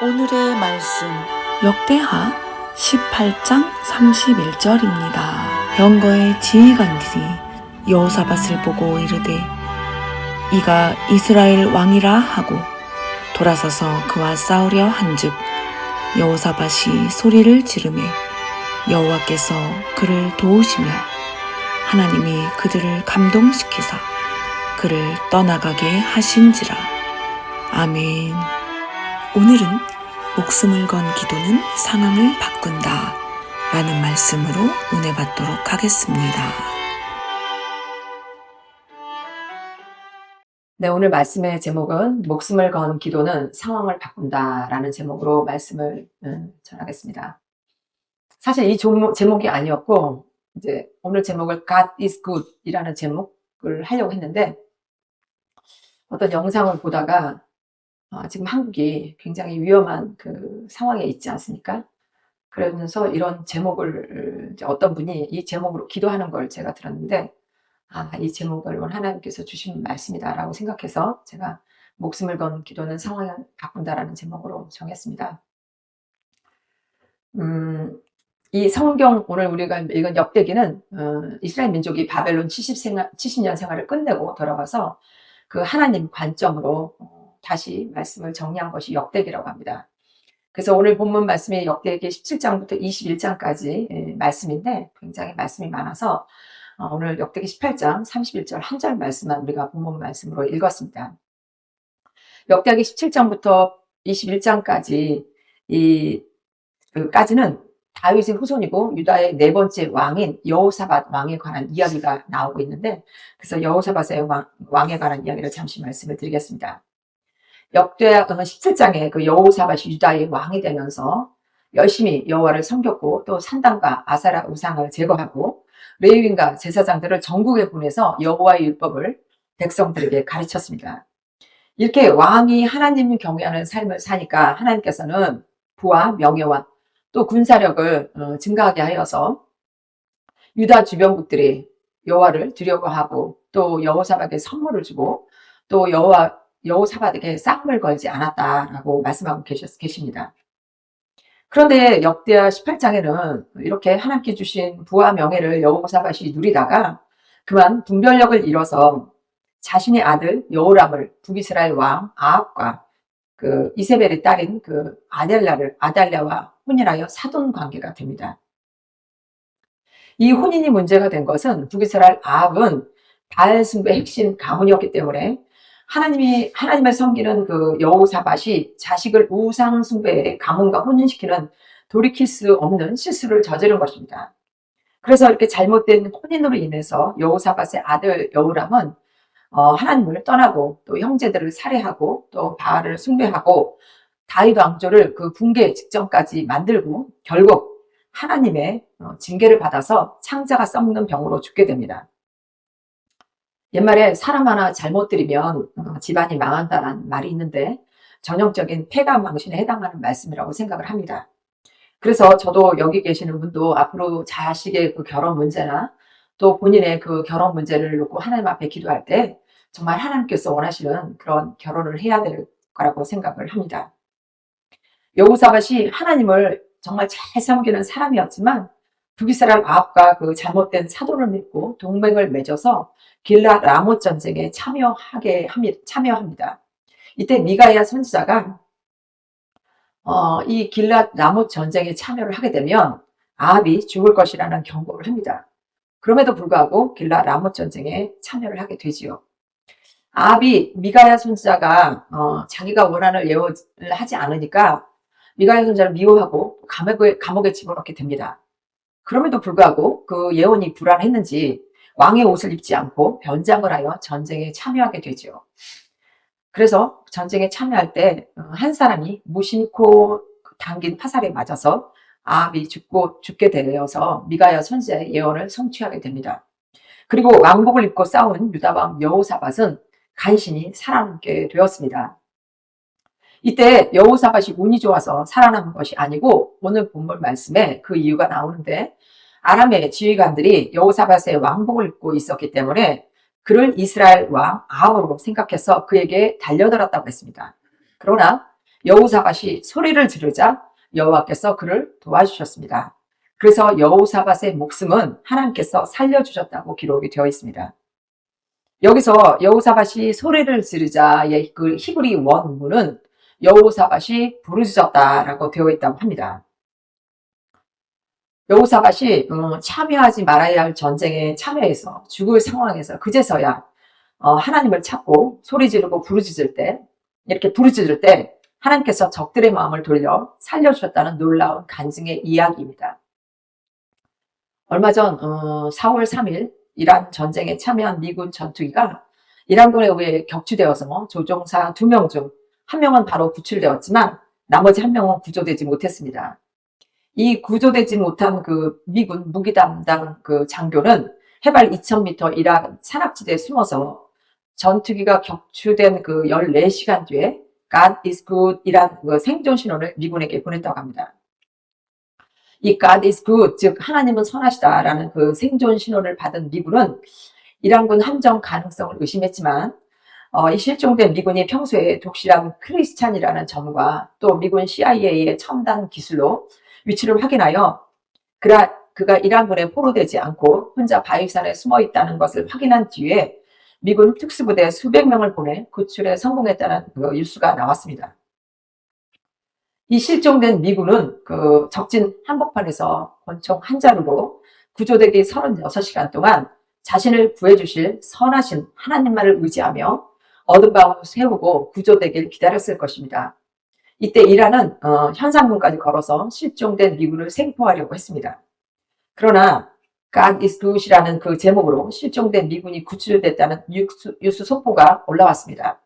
오늘의 말씀 역대하 18장 31절입니다. 병거의 지휘관들이 여호사밧을 보고 이르되 이가 이스라엘 왕이라 하고 돌아서서 그와 싸우려 한즉 여호사밧이 소리를 지르매 여호와께서 그를 도우시며 하나님이 그들을 감동시키사 그를 떠나가게 하신지라. 아멘. 오늘은 목숨을 건 기도는 상황을 바꾼다 라는 말씀으로 은혜 받도록 하겠습니다. 네, 오늘 말씀의 제목은 목숨을 건 기도는 상황을 바꾼다 라는 제목으로 말씀을 전하겠습니다. 사실 이 제목이 아니었고 이제 오늘 제목을 God is good 이라는 제목을 하려고 했는데 어떤 영상을 보다가 지금 한국이 굉장히 위험한 그 상황에 있지 않습니까? 그러면서 이런 제목을 이제 어떤 분이 이 제목으로 기도하는 걸 제가 들었는데 이 제목을 하나님께서 주신 말씀이다라고 생각해서 제가 목숨을 건 기도는 상황을 바꾼다라는 제목으로 정했습니다. 이 성경 오늘 우리가 읽은 역대기는 이스라엘 민족이 바벨론 70년 생활을 끝내고 돌아와서 그 하나님 관점으로 다시 말씀을 정리한 것이 역대기라고 합니다. 그래서 오늘 본문 말씀이 역대기 17장부터 21장까지 말씀인데 굉장히 말씀이 많아서 오늘 역대기 18장 31절 한 절 말씀만 우리가 본문 말씀으로 읽었습니다. 역대기 17장부터 21장까지 까지는 다윗의 후손이고 유다의 네 번째 왕인 여호사밧 왕에 관한 이야기가 나오고 있는데 그래서 여호사밧의 왕에 관한 이야기를 잠시 말씀을 드리겠습니다. 역대 17장에 그 여호사밧이 유다의 왕이 되면서 열심히 여호와를 섬겼고 또 산당과 아세라 우상을 제거하고 레위인과 제사장들을 전국에 보내서 여호와의 율법을 백성들에게 가르쳤습니다. 이렇게 왕이 하나님을 경외하는 삶을 사니까 하나님께서는 부와 명예와 또 군사력을 증가하게 하여서 유다 주변국들이 여호와를 두려워하고 또 여호사밧에게 선물을 주고 또 여호사밧에게 싸움을 걸지 않았다라고 말씀하고 계십니다. 그런데 역대하 18장에는 이렇게 하나님께 주신 부와 명예를 여호사밧이 누리다가 그만 분별력을 잃어서 자신의 아들 여호람을 북이스라엘 왕 아합과 그 이세벨의 딸인 그 아달랴와 혼인하여 사돈 관계가 됩니다. 이 혼인이 문제가 된 것은 북이스라엘 아합은 바알 숭배의 핵심 가문이었기 때문에 하나님을 섬기는 그 여호사밧이 자식을 우상 숭배의 가문과 혼인시키는 돌이킬 수 없는 실수를 저지른 것입니다. 그래서 이렇게 잘못된 혼인으로 인해서 여호사밧의 아들 여호람은 하나님을 떠나고 또 형제들을 살해하고 또 바알을 숭배하고 다윗 왕조를 그 붕괴 직전까지 만들고 결국 하나님의 징계를 받아서 창자가 썩는 병으로 죽게 됩니다. 옛말에 사람 하나 잘못 들이면 집안이 망한다는 말이 있는데 전형적인 폐가망신에 해당하는 말씀이라고 생각을 합니다. 그래서 저도 여기 계시는 분도 앞으로 자식의 그 결혼 문제나 또 본인의 그 결혼 문제를 놓고 하나님 앞에 기도할 때 정말 하나님께서 원하시는 그런 결혼을 해야 될 거라고 생각을 합니다. 여호사밧이 하나님을 정말 잘 섬기는 사람이었지만 북이스라엘 아합과 그 잘못된 사돈을 믿고 동맹을 맺어서 길랏 라못 전쟁에 참여합니다. 이때 미가야 선지자가 이 길랏 라못 전쟁에 참여를 하게 되면 아합이 죽을 것이라는 경고를 합니다. 그럼에도 불구하고 길랏 라못 전쟁에 참여를 하게 되지요. 아합이 미가야 선지자가 자기가 원하는 예언을 하지 않으니까 미가야 선지자를 미워하고 감옥에 집어넣게 됩니다. 그럼에도 불구하고 그 예언이 불안했는지 왕의 옷을 입지 않고 변장을 하여 전쟁에 참여하게 되죠. 그래서 전쟁에 참여할 때 한 사람이 무심코 당긴 화살에 맞아서 아합이 죽게 되어서 미가야 선지자의 예언을 성취하게 됩니다. 그리고 왕복을 입고 싸운 유다왕 여호사밧은 간신히 살아남게 되었습니다. 이때 여호사밧이 운이 좋아서 살아남은 것이 아니고 오늘 본문 말씀에 그 이유가 나오는데 아람의 지휘관들이 여호사밧의 왕복을 입고 있었기 때문에 그를 이스라엘 왕 아합으로 생각해서 그에게 달려들었다고 했습니다. 그러나 여호사밧이 소리를 지르자 여호와께서 그를 도와주셨습니다. 그래서 여호사밧의 목숨은 하나님께서 살려주셨다고 기록이 되어 있습니다. 여기서 여호사밧이 소리를 지르자의 그 히브리 원문은 여호사밧이 부르짖었다라고 되어 있다고 합니다. 여호사밧이 참여하지 말아야 할 전쟁에 참여해서 죽을 상황에서 그제서야 하나님을 찾고 소리 지르고 부르짖을 때, 이렇게 부르짖을 때 하나님께서 적들의 마음을 돌려 살려주셨다는 놀라운 간증의 이야기입니다. 얼마 전 4월 3일 이란 전쟁에 참여한 미군 전투기가 이란군에 의해 격추되어서 조종사 2명 중 1명은 바로 구출되었지만 나머지 1명은 구조되지 못했습니다. 이 구조되지 못한 그 미군 무기 담당 그 장교는 해발 2000m 이란 산악지대에 숨어서 전투기가 격추된 그 14시간 뒤에 God is good 이란 그 생존 신호를 미군에게 보냈다고 합니다. 이 God is good, 즉 하나님은 선하시다라는 그 생존 신호를 받은 미군은 이란군 함정 가능성을 의심했지만 이 실종된 미군이 평소에 독실한 크리스찬이라는 점과 또 미군 CIA의 첨단 기술로 위치를 확인하여 그가 이란군에 포로되지 않고 혼자 바위산에 숨어 있다는 것을 확인한 뒤에 미군 특수부대 수백 명을 보내 구출에 성공했다는 그 뉴스가 나왔습니다. 이 실종된 미군은 그 적진 한복판에서 권총 한 자루로 구조되기 36시간 동안 자신을 구해주실 선하신 하나님만을 의지하며 어둠 가운데 세우고 구조되길 기다렸을 것입니다. 이때 이란은 현상문까지 걸어서 실종된 미군을 생포하려고 했습니다. 그러나 God is good이라는 그 제목으로 실종된 미군이 구출됐다는 뉴스 속보가 올라왔습니다.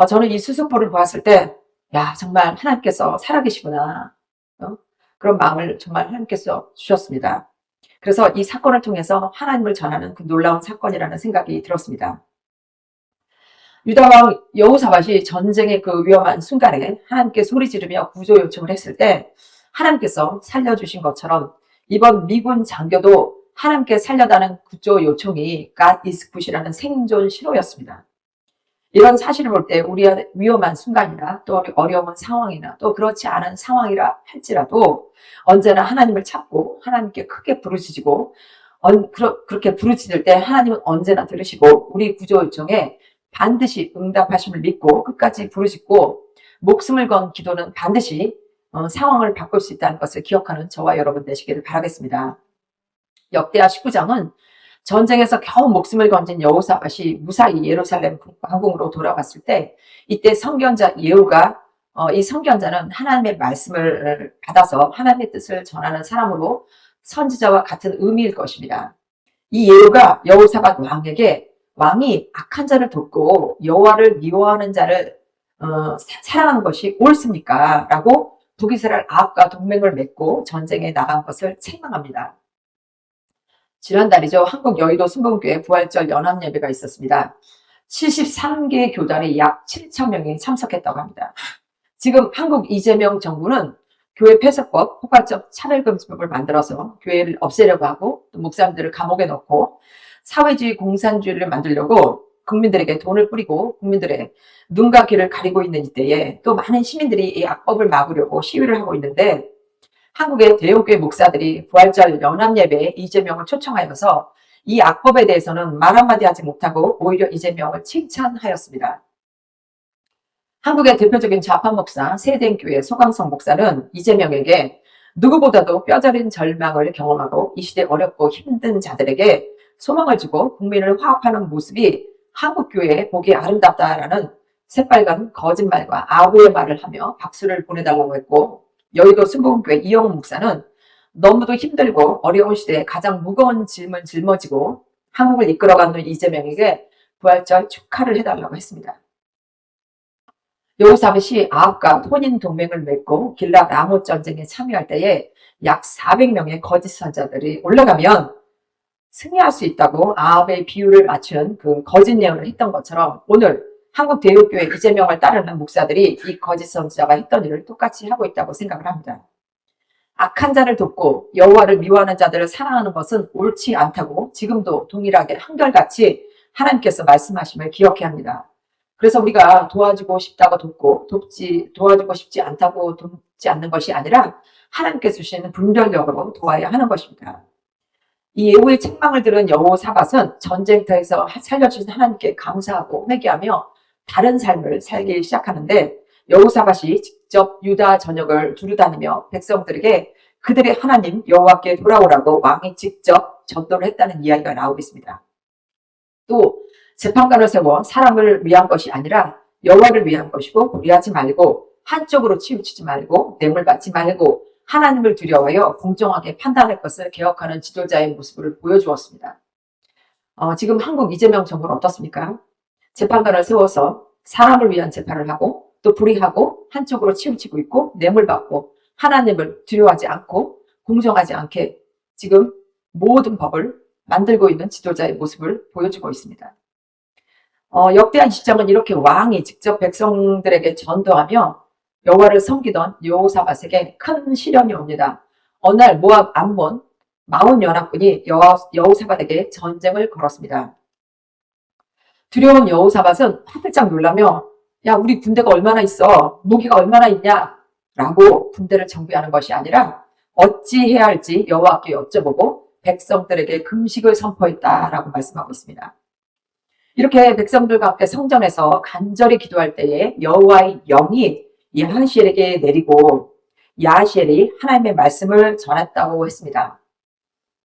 저는 이 수속보를 보았을 때 야, 정말 하나님께서 살아계시구나. 그런 마음을 정말 하나님께서 주셨습니다. 그래서 이 사건을 통해서 하나님을 전하는 그 놀라운 사건이라는 생각이 들었습니다. 유다왕 여호사밧이 전쟁의 그 위험한 순간에 하나님께 소리 지르며 구조 요청을 했을 때 하나님께서 살려주신 것처럼 이번 미군 장교도 하나님께 살려다는 구조 요청이 God is good이라는 생존 신호였습니다. 이런 사실을 볼 때 우리의 위험한 순간이나 또 어려운 상황이나 또 그렇지 않은 상황이라 할지라도 언제나 하나님을 찾고 하나님께 크게 부르짖고 그렇게 부르짖을 때 하나님은 언제나 들으시고 우리 구조 요청에 반드시 응답하심을 믿고 끝까지 부르짖고 목숨을 건 기도는 반드시 상황을 바꿀 수 있다는 것을 기억하는 저와 여러분 되시기를 바라겠습니다. 역대하 19장은 전쟁에서 겨우 목숨을 건진 여호사밧이 무사히 예루살렘 왕궁으로 돌아갔을 때 이때 선견자 예후가 이 선견자는 하나님의 말씀을 받아서 하나님의 뜻을 전하는 사람으로 선지자와 같은 의미일 것입니다. 이 예후가 여호사밧 왕에게 왕이 악한 자를 돕고 여호와를 미워하는 자를 사랑하는 것이 옳습니까? 라고 북이스라엘 아합과 동맹을 맺고 전쟁에 나간 것을 책망합니다. 지난달이죠. 한국 여의도 순복음교회 부활절 연합예배가 있었습니다. 73개 교단에 약 7,000명이 참석했다고 합니다. 지금 한국 이재명 정부는 교회 폐쇄법, 포괄적 차별금지법을 만들어서 교회를 없애려고 하고 또 목사님들을 감옥에 넣고 사회주의 공산주의를 만들려고 국민들에게 돈을 뿌리고 국민들의 눈과 귀를 가리고 있는 이때에 또 많은 시민들이 이 악법을 막으려고 시위를 하고 있는데 한국의 대형교회 목사들이 부활절 연합예배에 이재명을 초청하여서 이 악법에 대해서는 말 한마디 하지 못하고 오히려 이재명을 칭찬하였습니다. 한국의 대표적인 좌파 목사 세덴교회 소강성 목사는 이재명에게 누구보다도 뼈저린 절망을 경험하고 이 시대 어렵고 힘든 자들에게 소망을 주고 국민을 화합하는 모습이 한국교회에 보기 아름답다라는 새빨간 거짓말과 아부의 말을 하며 박수를 보내달라고 했고 여의도 순복음교회 이영훈 목사는 너무도 힘들고 어려운 시대에 가장 무거운 짐을 짊어지고 한국을 이끌어가는 이재명에게 부활절 축하를 해달라고 했습니다. 여호사밧이 아합과 혼인 동맹을 맺고 길랏 라못 전쟁에 참여할 때에 약 400명의 거짓 선자들이 올라가면 승리할 수 있다고 아합의 비유를 맞춘 그 거짓 예언을 했던 것처럼 오늘 한국 대형교회 이재명을 따르는 목사들이 이 거짓 선지자가 했던 일을 똑같이 하고 있다고 생각을 합니다. 악한 자를 돕고 여호와를 미워하는 자들을 사랑하는 것은 옳지 않다고 지금도 동일하게 한결같이 하나님께서 말씀하심을 기억해야 합니다. 그래서 우리가 도와주고 싶다고 돕고 도와주고 싶지 않다고 돕지 않는 것이 아니라 하나님께서 주시는 분별력으로 도와야 하는 것입니다. 이 예후의 책망을 들은 여호사밧은 전쟁터에서 살려주신 하나님께 감사하고 회개하며 다른 삶을 살기 시작하는데, 여호사밧이 직접 유다 전역을 두루다니며 백성들에게 그들의 하나님 여호와께 돌아오라고 왕이 직접 전도를 했다는 이야기가 나오고 있습니다. 또 재판관을 세워 사람을 위한 것이 아니라 여호와를 위한 것이고, 무리하지 말고 한쪽으로 치우치지 말고 뇌물 받지 말고 하나님을 두려워하여 공정하게 판단할 것을 개혁하는 지도자의 모습을 보여주었습니다. 지금 한국 이재명 정부는 어떻습니까? 재판관을 세워서 사람을 위한 재판을 하고 또 불의하고 한쪽으로 치우치고 있고 뇌물 받고 하나님을 두려워하지 않고 공정하지 않게 지금 모든 법을 만들고 있는 지도자의 모습을 보여주고 있습니다. 역대한 시점은 이렇게 왕이 직접 백성들에게 전도하며 여호와를 섬기던 여호사밧에게 큰 시련이 옵니다. 어느 날 모압 암몬 40연합군이 여호사밧에게 전쟁을 걸었습니다. 두려운 여호사밧은 화들짝 놀라며 야, 우리 군대가 얼마나 있어? 무기가 얼마나 있냐? 라고 군대를 정비하는 것이 아니라 어찌해야 할지 여호와께 여쭤보고 백성들에게 금식을 선포했다라고 말씀하고 있습니다. 이렇게 백성들과 함께 성전에서 간절히 기도할 때에 여호와의 영이 야하시엘에게 내리고 야하시엘이 하나님의 말씀을 전했다고 했습니다.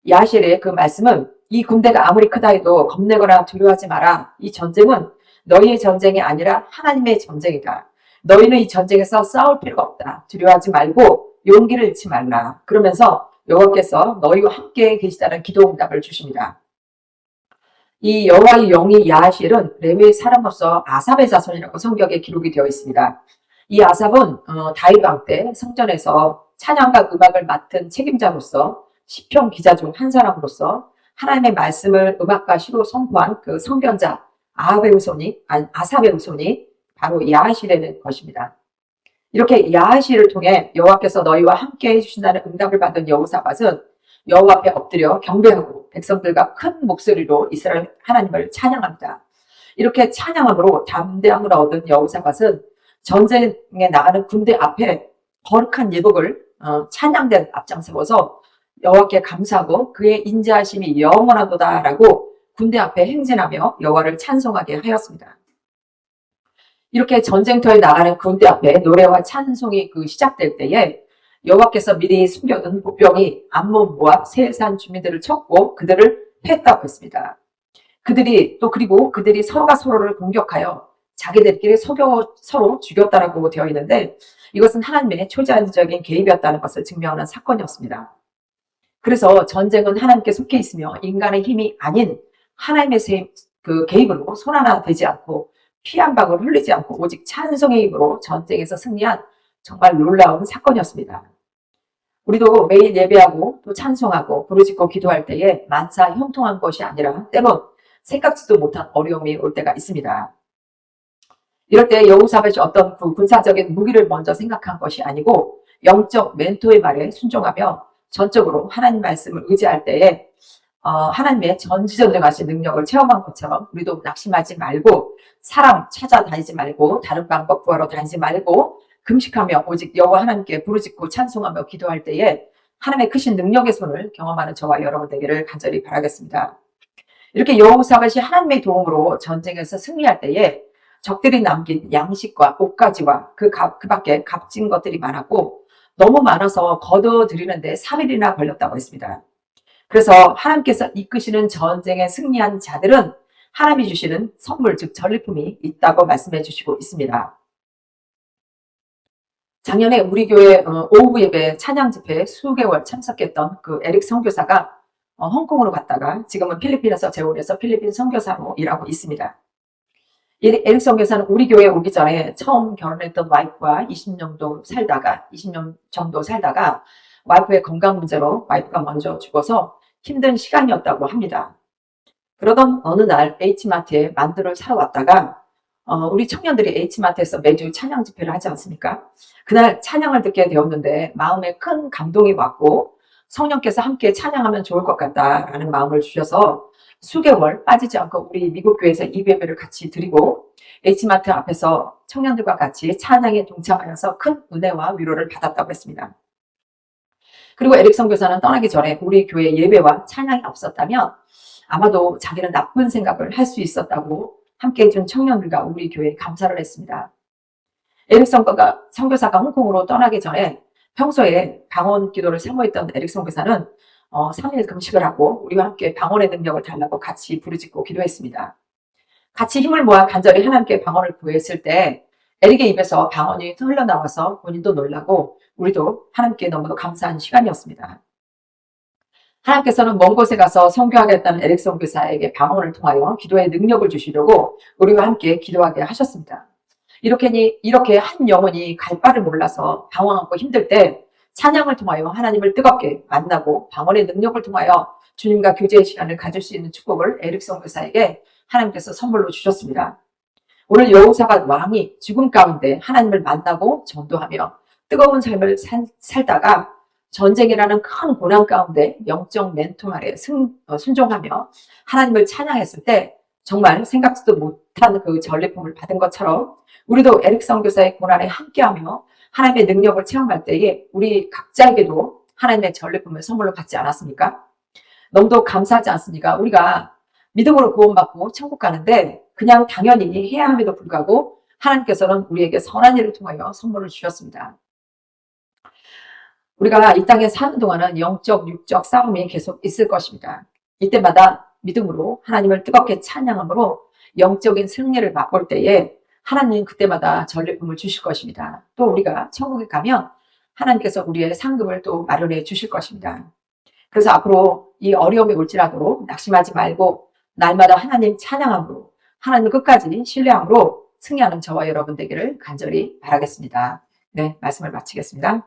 야하시엘의 그 말씀은 이 군대가 아무리 크다 해도 겁내거나 두려워하지 마라. 이 전쟁은 너희의 전쟁이 아니라 하나님의 전쟁이다. 너희는 이 전쟁에서 싸울 필요가 없다. 두려워하지 말고 용기를 잃지 말라. 그러면서 여호와께서 너희와 함께 계시다는 기도 응답을 주십니다. 이 여호와의 영이 야하시엘은 레위의 사람으로서 아삽의 자손이라고 성경에 기록이 되어 있습니다. 이 아삽은 다윗 왕 때 성전에서 찬양과 음악을 맡은 책임자로서 시편 기자 중 한 사람으로서 하나님의 말씀을 음악과 시로 선포한 그 선견자 아삽의 후손이 바로 야하시엘의 것입니다. 이렇게 야하시엘을 통해 여호와께서 너희와 함께 해주신다는 응답을 받은 여호사밧은 여호와 앞에 엎드려 경배하고 백성들과 큰 목소리로 이스라엘 하나님을 찬양합니다. 이렇게 찬양함으로 담대함을 얻은 여호사밧은 전쟁에 나가는 군대 앞에 거룩한 예복을 찬양된 앞장서서 여호와께 감사하고 그의 인자하심이 영원하도다라고 군대 앞에 행진하며 여호와를 찬송하게 하였습니다. 이렇게 전쟁터에 나가는 군대 앞에 노래와 찬송이 시작될 때에 여호와께서 미리 숨겨둔 보병이 암몬 모압 세산 주민들을 쳤고 그들을 패했다고 했습니다. 그리고 그들이 서로가 서로를 공격하여 자기들끼리 서로 죽였다라고 되어 있는데, 이것은 하나님의 초자연적인 개입이었다는 것을 증명하는 사건이었습니다. 그래서 전쟁은 하나님께 속해 있으며 인간의 힘이 아닌 하나님의 개입으로 손 하나 되지 않고 피 한 방울 흘리지 않고 오직 찬송의 힘으로 전쟁에서 승리한 정말 놀라운 사건이었습니다. 우리도 매일 예배하고 또 찬송하고 부르짖고 기도할 때에 만사 형통한 것이 아니라 때론 생각지도 못한 어려움이 올 때가 있습니다. 이럴 때 여호사밧이 어떤 군사적인 무기를 먼저 생각한 것이 아니고 영적 멘토의 말에 순종하며 전적으로 하나님 말씀을 의지할 때에 하나님의 전지전능하신 능력을 체험한 것처럼 우리도 낙심하지 말고 사람 찾아다니지 말고 다른 방법 구하러 다니지 말고 금식하며 오직 여호와 하나님께 부르짖고 찬송하며 기도할 때에 하나님의 크신 능력의 손을 경험하는 저와 여러분 되기를 간절히 바라겠습니다. 이렇게 여호사밧이 하나님의 도움으로 전쟁에서 승리할 때에 적들이 남긴 양식과 옷가지와 그 밖에 값진 것들이 많았고 너무 많아서 거둬들이는데 3일이나 걸렸다고 했습니다. 그래서 하나님께서 이끄시는 전쟁에 승리한 자들은 하나님이 주시는 선물, 즉 전리품이 있다고 말씀해 주시고 있습니다. 작년에 우리 교회 오후 예배 찬양 집회에 수개월 참석했던 그 에릭 선교사가 홍콩으로 갔다가 지금은 필리핀에서 재혼해서 필리핀 선교사로 일하고 있습니다. 에릭 선교사는 우리 교회에 오기 전에 처음 결혼했던 와이프와 20년 정도 살다가 와이프의 건강 문제로 와이프가 먼저 죽어서 힘든 시간이었다고 합니다. 그러던 어느 날 H마트에 만두를 사러 왔다가 우리 청년들이 H마트에서 매주 찬양 집회를 하지 않습니까? 그날 찬양을 듣게 되었는데 마음에 큰 감동이 왔고 성령께서 함께 찬양하면 좋을 것 같다라는 마음을 주셔서 수개월 빠지지 않고 우리 미국 교회에서 이 예배를 같이 드리고 H마트 앞에서 청년들과 같이 찬양에 동참하여서 큰 은혜와 위로를 받았다고 했습니다. 그리고 에릭 선교사는 떠나기 전에 우리 교회 예배와 찬양이 없었다면 아마도 자기는 나쁜 생각을 할 수 있었다고 함께 해준 청년들과 우리 교회에 감사를 했습니다. 에릭 선교사가 홍콩으로 떠나기 전에 평소에 방언 기도를 사모했던 에릭 선교사는 3일 금식을 하고 우리와 함께 방언의 능력을 달라고 같이 부르짖고 기도했습니다. 같이 힘을 모아 간절히 하나님께 방언을 구했을 때 에릭의 입에서 방언이 흘러나와서 본인도 놀라고 우리도 하나님께 너무도 감사한 시간이었습니다. 하나님께서는 먼 곳에 가서 선교하겠다는 에릭 선교사에게 방언을 통하여 기도의 능력을 주시려고 우리와 함께 기도하게 하셨습니다. 이렇게 한 영혼이 갈 바를 몰라서 방황하고 힘들 때 찬양을 통하여 하나님을 뜨겁게 만나고 방언의 능력을 통하여 주님과 교제의 시간을 가질 수 있는 축복을 에릭 선교사에게 하나님께서 선물로 주셨습니다. 오늘 여호사밧 왕이 죽음 가운데 하나님을 만나고 전도하며 뜨거운 삶을 살다가 전쟁이라는 큰 고난 가운데 영적 멘토 아래 순종하며 하나님을 찬양했을 때 정말 생각지도 못한 그 전리품을 받은 것처럼 우리도 에릭 선교사의 고난에 함께하며 하나님의 능력을 체험할 때에 우리 각자에게도 하나님의 전리품을 선물로 받지 않았습니까? 너무도 감사하지 않습니까? 우리가 믿음으로 구원받고 천국 가는데 그냥 당연히 해야 함에도 불구하고 하나님께서는 우리에게 선한 일을 통하여 선물을 주셨습니다. 우리가 이 땅에 사는 동안은 영적, 육적 싸움이 계속 있을 것입니다. 이때마다 믿음으로 하나님을 뜨겁게 찬양함으로 영적인 승리를 맛볼 때에 하나님은 그때마다 전리품을 주실 것입니다. 또 우리가 천국에 가면 하나님께서 우리의 상급을 또 마련해 주실 것입니다. 그래서 앞으로 이 어려움이 올지라도 낙심하지 말고 날마다 하나님 찬양함으로 하나님 끝까지 신뢰함으로 승리하는 저와 여러분 되기를 간절히 바라겠습니다. 네, 말씀을 마치겠습니다.